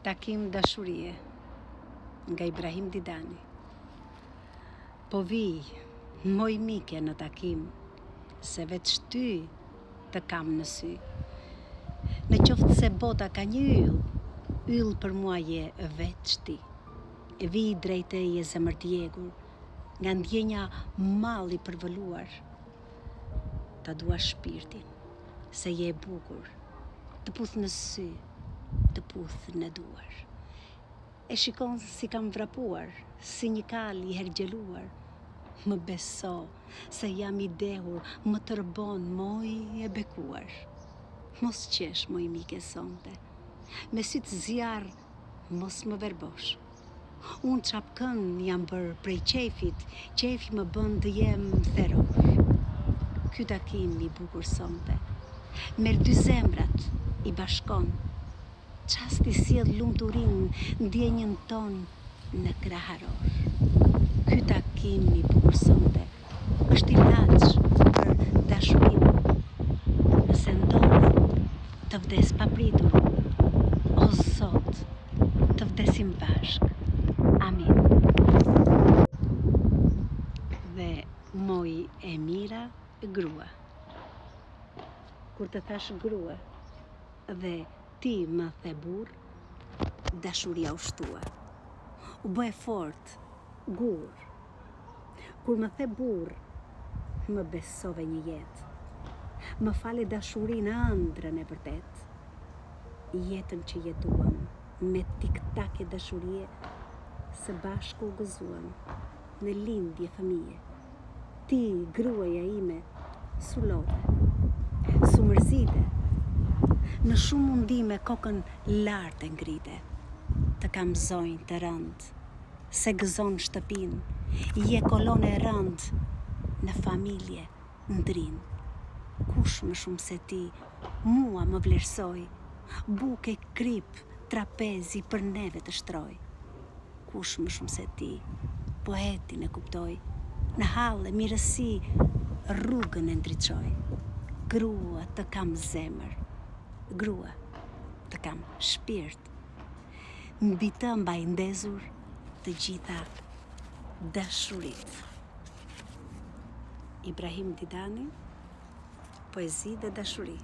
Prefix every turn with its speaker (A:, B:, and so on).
A: Takim dashurie nga Ibrahim Didani. Po vi, moj mike në takim, se veç ty të kam në sy. Në qoftë se bota ka një yll për mua je veç ti. Vi drejt e je zemër t'jegur, nga ndjenja malli përvëluar. Ta dua shpirtin, se je e bukur, të puth në sy, të puth në duar. E shikon si kam vrapuar, si një kal i hergjeluar. Më beso se jam i dehur, më tërbon moj e bekuar. Mos qesh moj mike sonte, me sytë zjarë mos më verbosh. Unë çapkën jam bërë prej qefit, qefi më bën të jem therosh. Ky takim i bukur sonte, merr dy zemrat i bashkon. Qasti sjell lumturin, ndjenjën ton në kraharosh. Ky takim i bukur sonte, është ilaç për dashurinë. Nëse ndodh të vdes papritur, o Zot, të vdesim bashk. Amin. Dhe moj e mira grua. Kur të thash grua dhe ti më the burr, dashuria u shtua. U bë fort, gur. Kur më the burr, më besove një jetë. Më fale dashurinë ëndrrën e vërtet. Jetën që jetuam, me tik-tak e dashurie, së bashku u gëzuam, në lindje fëmije. Ti, gruaja ime, su lodhe, su mërzite, në shumë mundime kokën lartë e ngrite. Të kam zonjë të rënd, se gëzon shtëpin, je kolone e rënd, në familje ndrin. Kush më shumë se ti, mua më vlerësoj, buke krip, trapezi për neve të shtroj. Kush më shumë se ti, poetin e kuptoj, në hallë e mirësi, rrugën e ndriçoj. Grua të kam zemër, grua të kam shpirt, mbi të mbaj ndezur të gjitha dashurit. Ibrahim Didani, poezi dhe dashuri.